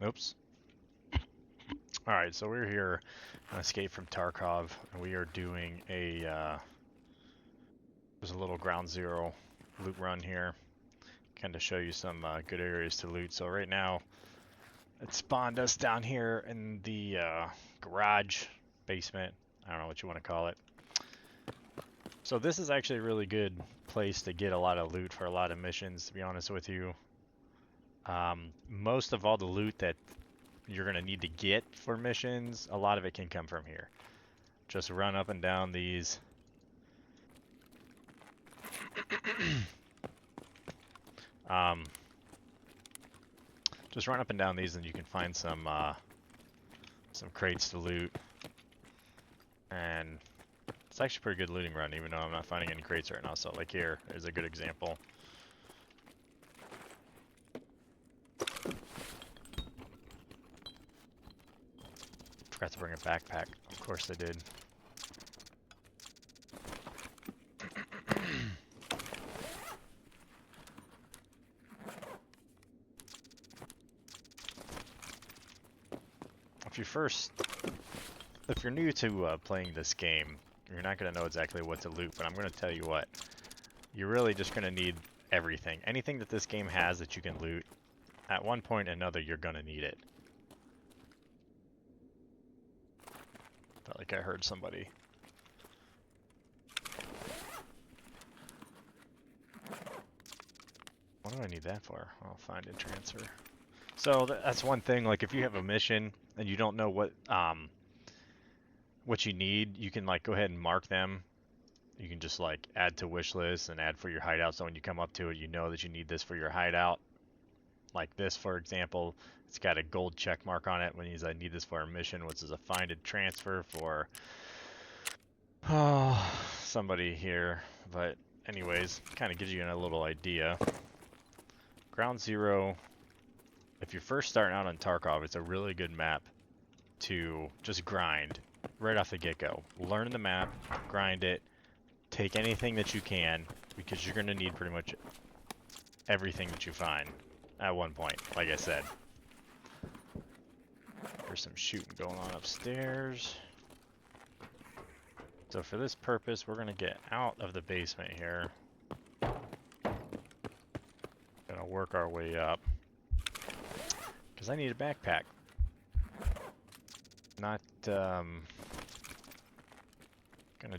Oops. Alright, so we're here on Escape from Tarkov, and we are doing there's a little ground zero loot run here. Kind of show you some good areas to loot. So right now, it spawned us down here in the garage, basement, I don't know what you want to call it. So this is actually a really good place to get a lot of loot for a lot of missions, to be honest with you. Most of all the loot that you're going to need to get for missions, a lot of it can come from here. Just run up and down these. Just run up and down these and you can find some crates to loot. And it's actually a pretty good looting run, even though I'm not finding any crates right now. So like here is a good example. Forgot to bring a backpack. Of course I did. If you're new to playing this game, you're not going to know exactly what to loot, but I'm going to tell you what. You're really just going to need everything. Anything that this game has that you can loot, at one point or another, you're going to need it. Felt like I heard somebody. What do I need that for? I'll find and transfer. So that's one thing, like if you have a mission and you don't know what you need, you can like go ahead and mark them. You can just like add to wish list and add for your hideout, so when you come up to it, you know that you need this for your hideout. Like this, for example, it's got a gold check mark on it when I need this for a mission, which is a find and transfer for somebody here. But anyways, kind of gives you a little idea. Ground Zero, if you're first starting out on Tarkov, it's a really good map to just grind right off the get-go. Learn the map, grind it, take anything that you can, because you're going to need pretty much everything that you find at one point, like I said. There's some shooting going on upstairs. So for this purpose, we're going to get out of the basement here. Gonna work our way up. Because I need a backpack. Not gonna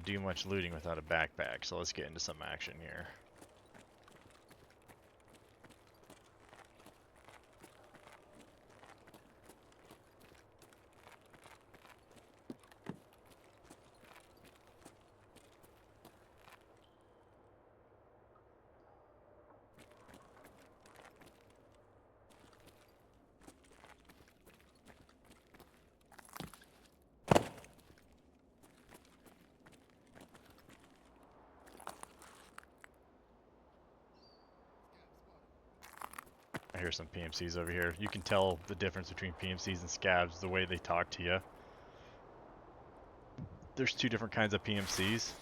do much looting without a backpack, so let's get into some action here. I hear some PMCs over here. You can tell the difference between PMCs and scabs, the way they talk to you. There's two different kinds of PMCs.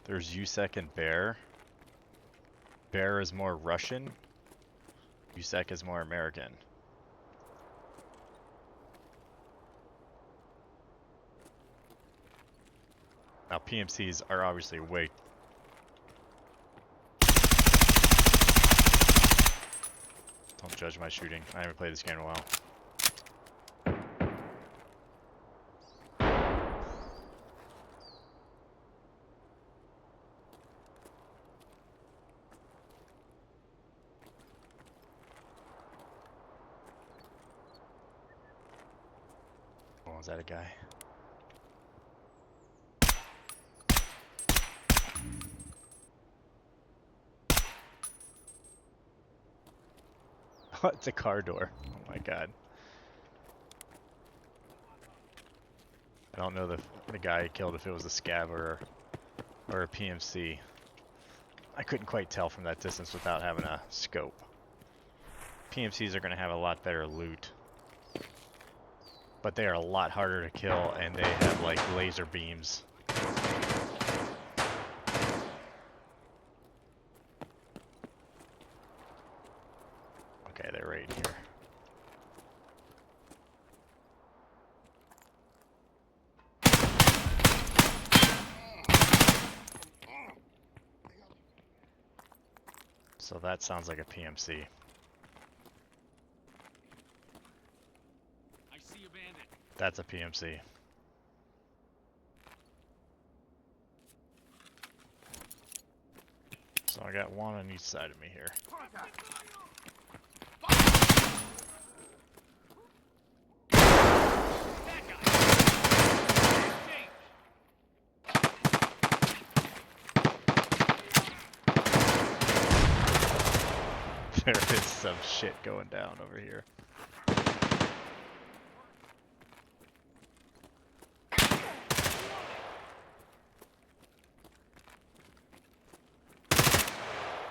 There's USEC and Bear. Bear is more Russian. USEC is more American. Now PMCs are obviously way... Don't judge my shooting. I haven't played this game in a while. Oh, is that a guy? Oh, it's a car door. Oh my god. I don't know the guy killed if it was a scav or a PMC. I couldn't quite tell from that distance without having a scope. PMCs are going to have a lot better loot. But they are a lot harder to kill, and they have like laser beams. Okay, they're right here. So that sounds like a PMC. I see a bandit. That's a PMC. So I got one on each side of me here. There is some shit going down over here.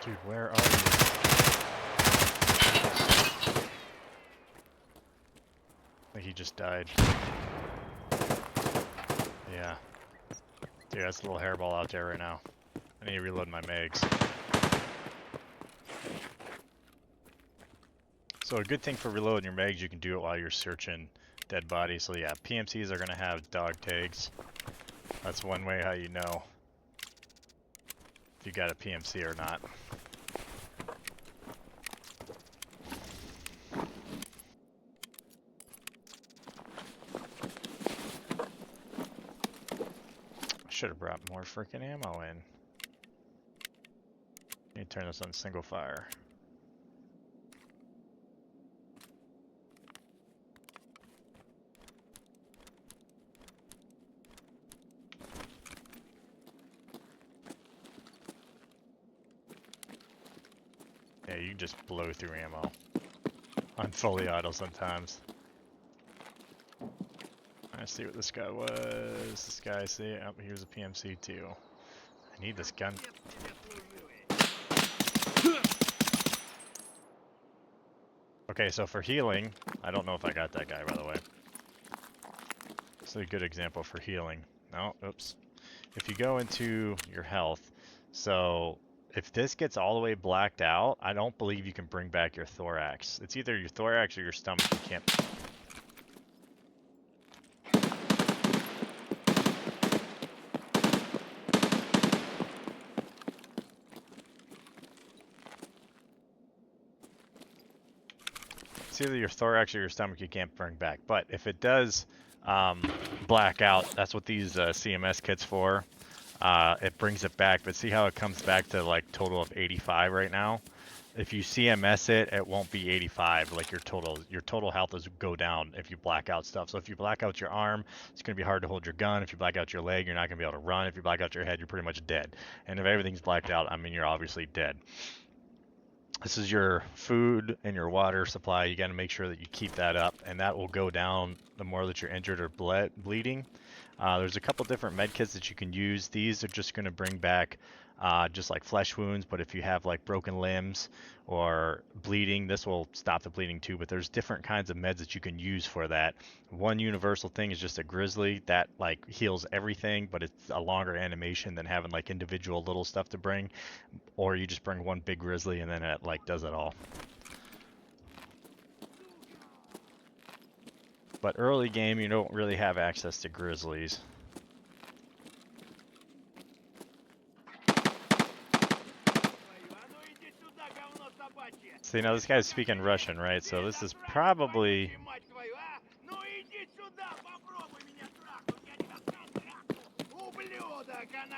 Dude, where are you? I think he just died. Yeah. Dude, that's a little hairball out there right now. I need to reload my mags. So a good thing for reloading your mags, you can do it while you're searching dead bodies. So yeah, PMCs are going to have dog tags. That's one way how you know if you got a PMC or not. Should have brought more freaking ammo in. Need to turn this on single fire. Yeah, you can just blow through ammo on fully auto sometimes. Let's see what this guy was. This guy, see, oh, he was a PMC too. I need this gun. Okay, so for healing, I don't know if I got that guy, by the way. This is a good example for healing. No, oops. If you go into your health, so if this gets all the way blacked out, I don't believe you can bring back your thorax. It's either your thorax or your stomach. You can't. It's either your thorax or your stomach you can't bring back. But if it does black out, that's what these CMS kits for. It brings it back, but see how it comes back to like total of 85 right now? If you CMS it, it won't be 85. Like your total health is go down if you black out stuff. So if you black out your arm, it's gonna be hard to hold your gun. If you black out your leg, you're not gonna be able to run. If you black out your head, you're pretty much dead. And if everything's blacked out, I mean you're obviously dead. This is your food and your water supply. You got to make sure that you keep that up, and that will go down the more that you're injured or bleeding. There's a couple different med kits that you can use. These are just going to bring back just like flesh wounds, but if you have like broken limbs or bleeding, this will stop the bleeding too. But there's different kinds of meds that you can use for that. One universal thing is just a grizzly that like heals everything, but it's a longer animation than having like individual little stuff to bring. Or you just bring one big grizzly and then it like does it all. But early game, you don't really have access to grizzlies. See, now this guy's speaking Russian, right? So this is probably...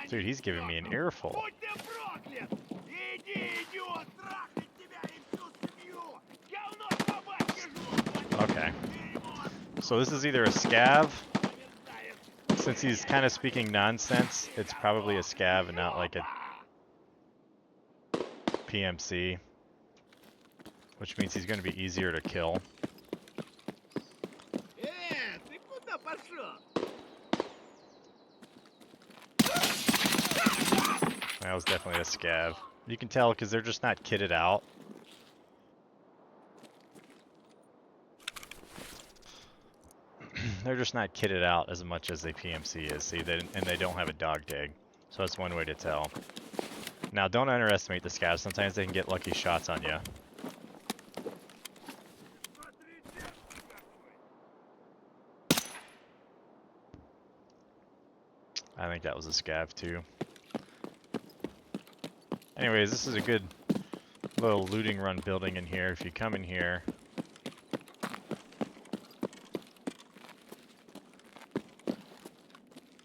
Dude, he's giving me an earful. Okay. So this is either a scav. Since he's kind of speaking nonsense, it's probably a scav and not like a PMC. Which means he's going to be easier to kill. That was definitely a scav. You can tell because they're just not kitted out. They're just not kitted out as much as a PMC is. See, and they don't have a dog tag. So that's one way to tell. Now, don't underestimate the scavs. Sometimes they can get lucky shots on you. I think that was a scav too. Anyways, this is a good little looting run building in here. If you come in here,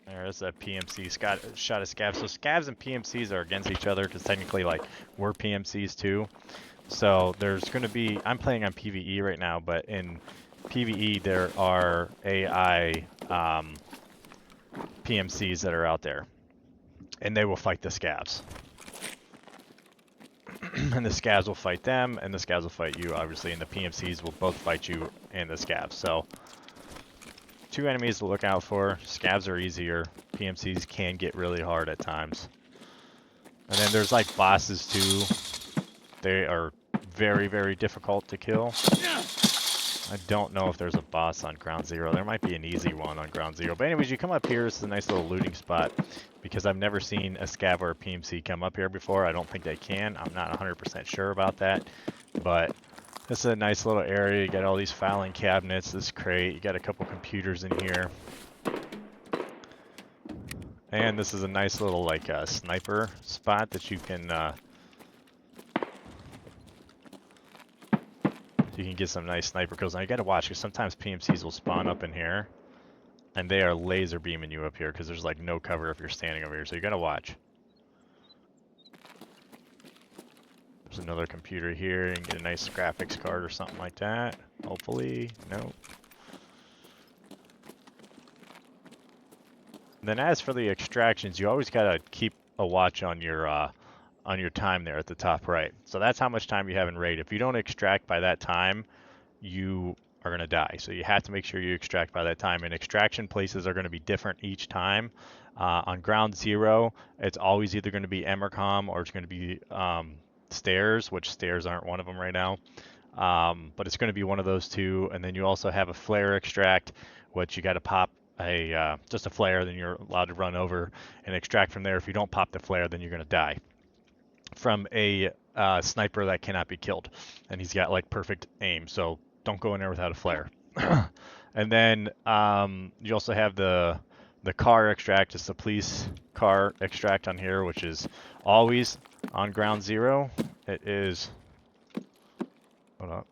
there's a PMC shot of scavs. So scavs and PMCs are against each other because technically, like, we're PMCs too. So there's going to be, I'm playing on PvE right now, but in PvE there are AI PMCs that are out there, and they will fight the scavs. And the scavs will fight them, and the scavs will fight you, obviously, and the PMCs will both fight you and the scavs. So, two enemies to look out for. Scavs are easier. PMCs can get really hard at times. And then there's like bosses too. They are very, very difficult to kill. I don't know if there's a boss on Ground Zero. There might be an easy one on Ground Zero. But anyways, you come up here. This is a nice little looting spot because I've never seen a scav or a PMC come up here before. I don't think they can. I'm not 100% sure about that. But this is a nice little area. You got all these filing cabinets, this crate. You got a couple computers in here. And this is a nice little like sniper spot that you can get some nice sniper kills. Now you gotta watch because sometimes PMCs will spawn up in here and they are laser beaming you up here because there's like no cover if you're standing over here, so you gotta watch. There's another computer here. You can get a nice graphics card or something like that. Hopefully, no. And then as for the extractions, you always gotta keep a watch on your time there at the top right. So that's how much time you have in raid. If you don't extract by that time, you are going to die. So you have to make sure you extract by that time. And extraction places are going to be different each time. On Ground Zero, it's always either going to be Emercom or it's going to be stairs, which stairs aren't one of them right now. But it's going to be one of those two. And then you also have a flare extract, which you got to pop just a flare, then you're allowed to run over and extract from there. If you don't pop the flare, then you're going to die from a sniper that cannot be killed, and he's got like perfect aim, so don't go in there without a flare. And then you also have the car extract. It's the police car extract on here, which is always on Ground Zero. It is, hold up.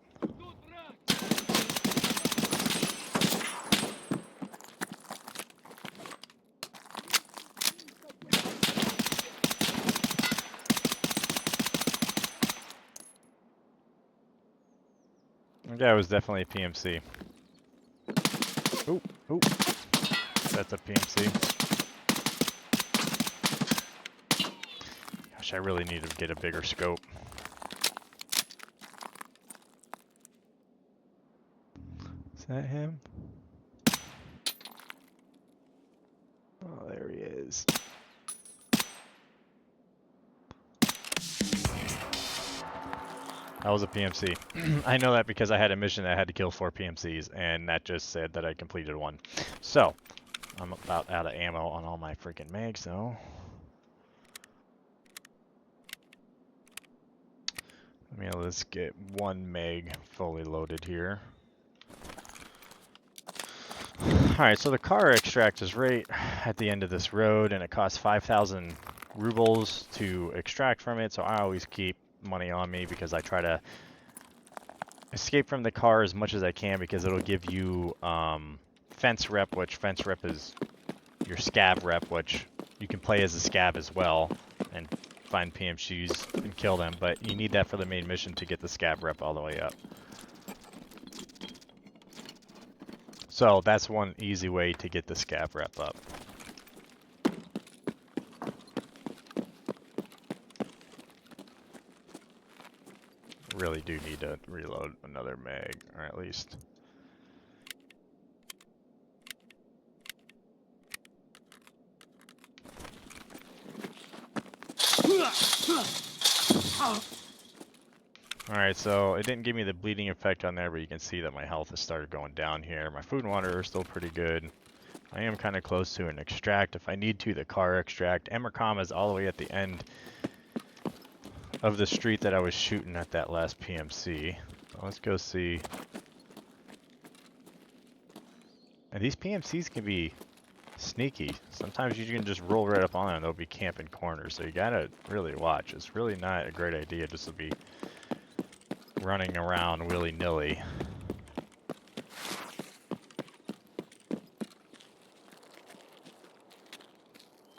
Yeah, it was definitely a PMC. Ooh, ooh. That's a PMC. Gosh, I really need to get a bigger scope. Is that him? Oh, there he is. That was a PMC. I know that because I had a mission that I had to kill 4 PMCs, and that just said that I completed one. So, I'm about out of ammo on all my freaking mags, though. Let's get 1 mag fully loaded here. Alright, so the car extract is right at the end of this road, and it costs 5,000 rubles to extract from it, so I always keep money on me because I try to escape from the car as much as I can because it'll give you fence rep, which fence rep is your scav rep, which you can play as a scav as well and find PMCs and kill them, but you need that for the main mission to get the scav rep all the way up. So that's one easy way to get the scav rep up. Really do need to reload another mag, or at least. Alright, so it didn't give me the bleeding effect on there, but you can see that my health has started going down here. My food and water are still pretty good. I am kind of close to an extract if I need to, the car extract. Emercom is all the way at the end of the street that I was shooting at that last PMC. So let's go see. And these PMCs can be sneaky. Sometimes you can just roll right up on them and they'll be camping corners. So you gotta really watch. It's really not a great idea just to be running around willy-nilly.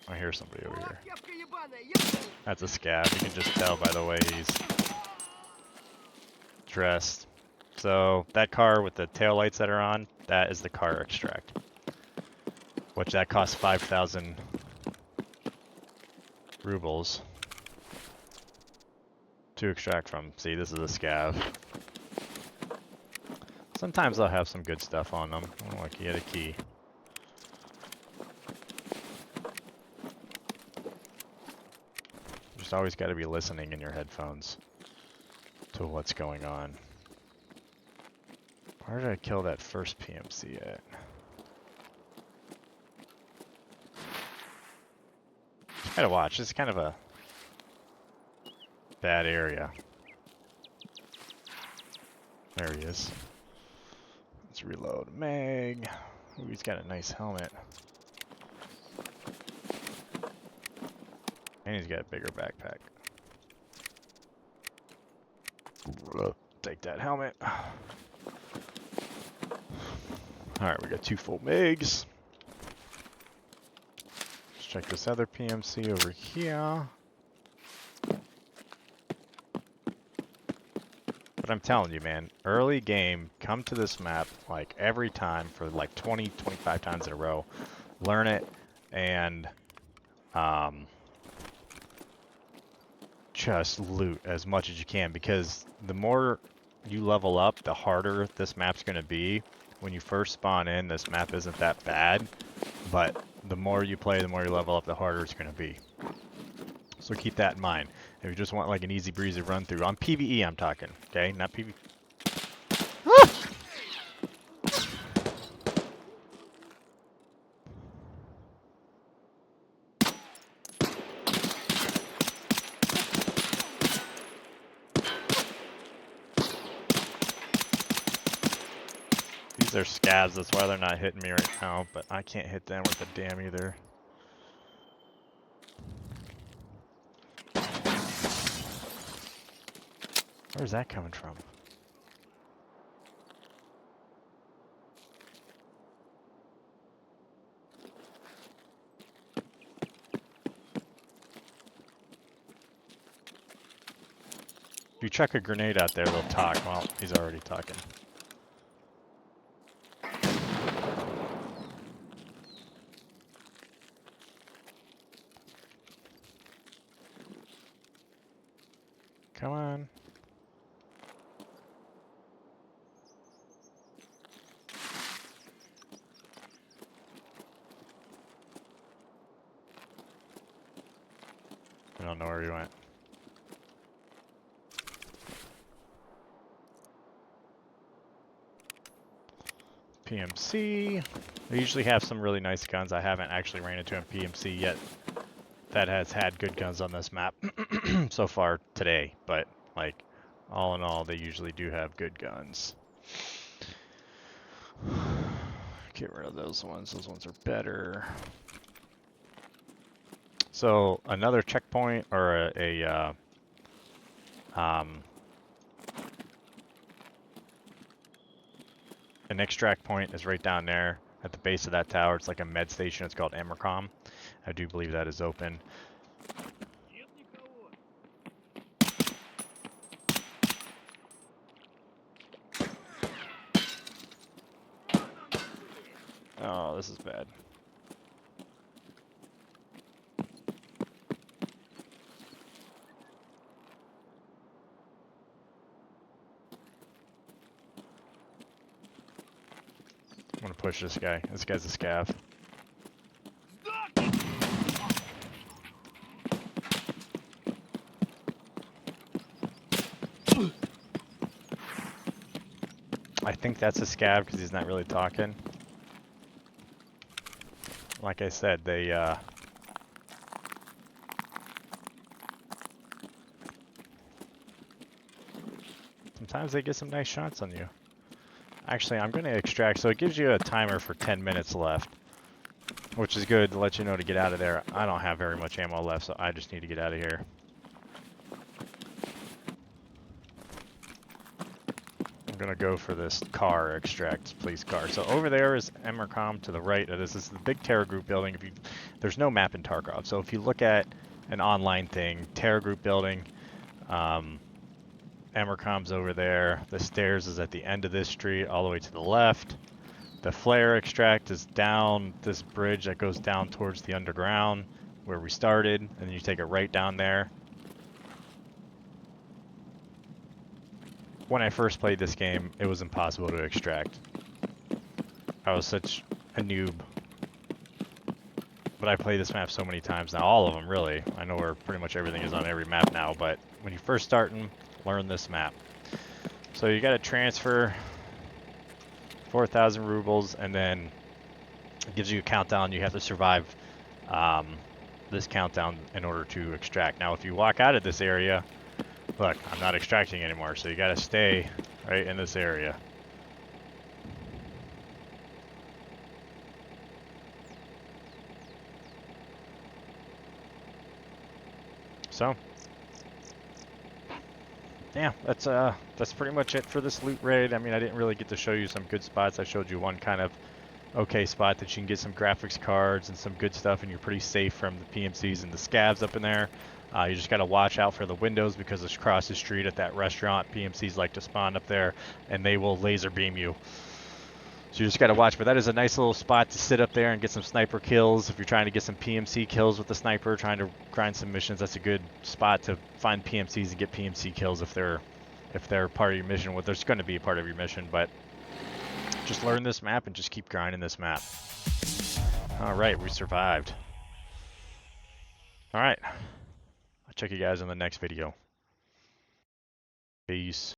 I hear somebody over here. That's a scav. You can just tell by the way he's dressed. So that car with the taillights that are on, that is the car extract. Which that costs 5,000 rubles to extract from. See, this is a scav. Sometimes they'll have some good stuff on them. Oh, like you get a key. Just always got to be listening in your headphones to what's going on. Where did I kill that first PMC at? Just gotta watch. This is kind of a bad area. There he is. Let's reload. Mag. Ooh, he's got a nice helmet. And he's got a bigger backpack. Take that helmet. Alright, we got 2 full MiGs. Let's check this other PMC over here. But I'm telling you, man, early game, come to this map like every time for like 20, 25 times in a row. Learn it and just loot as much as you can, because the more you level up, the harder this map's going to be. When you first spawn in, this map isn't that bad, but the more you play, the more you level up, the harder it's going to be. So keep that in mind. If you just want like an easy breezy run through, on PvE I'm talking, okay? Not PvP. These are scavs, that's why they're not hitting me right now, but I can't hit them with a damn either. Where's that coming from? If you chuck a grenade out there, they'll talk. Well, he's already talking. Come on. I don't know where he went. PMC. They usually have some really nice guns. I haven't actually ran into a PMC yet that has had good guns on this map so far today, but like all in all, they usually do have good guns. Get rid of those ones. Those ones are better. So another checkpoint or an extract point is right down there at the base of that tower. It's like a med station. It's called Emercom. I do believe that is open. Oh, this is bad. I'm gonna push this guy. This guy's a scav. I think that's a scav because he's not really talking. Like I said, they sometimes they get some nice shots on you. Actually, I'm going to extract, so it gives you a timer for 10 minutes left, which is good to let you know to get out of there. I don't have very much ammo left, so I just need to get out of here. I'm gonna go for this car extract, police car. So over there is Emercom. To the right, this is the big Terra Group building. There's no map in Tarkov, so if you look at an online thing, Terra Group building, Emercom's over there. The stairs is at the end of this street, all the way to the left. The flare extract is down this bridge that goes down towards the underground where we started, and then you take it right down there. When I first played this game, it was impossible to extract. I was such a noob. But I played this map so many times now, all of them really. I know where pretty much everything is on every map now, but when you first start and learn this map. So you gotta transfer 4,000 rubles, and then it gives you a countdown. You have to survive this countdown in order to extract. Now if you walk out of this area, look, I'm not extracting anymore, so you gotta stay right in this area. So, yeah, that's pretty much it for this loot raid. I mean, I didn't really get to show you some good spots. I showed you one kind of okay spot that you can get some graphics cards and some good stuff, and you're pretty safe from the PMCs and the scavs up in there. You just got to watch out for the windows, because it's across the street at that restaurant. PMCs like to spawn up there, and they will laser beam you. So you just got to watch. But that is a nice little spot to sit up there and get some sniper kills. If you're trying to get some PMC kills with the sniper, trying to grind some missions, that's a good spot to find PMCs and get PMC kills if they're part of your mission. Well, there's going to be a part of your mission, but just learn this map and just keep grinding this map. All right, we survived. All right, I'll check you guys in the next video. Peace.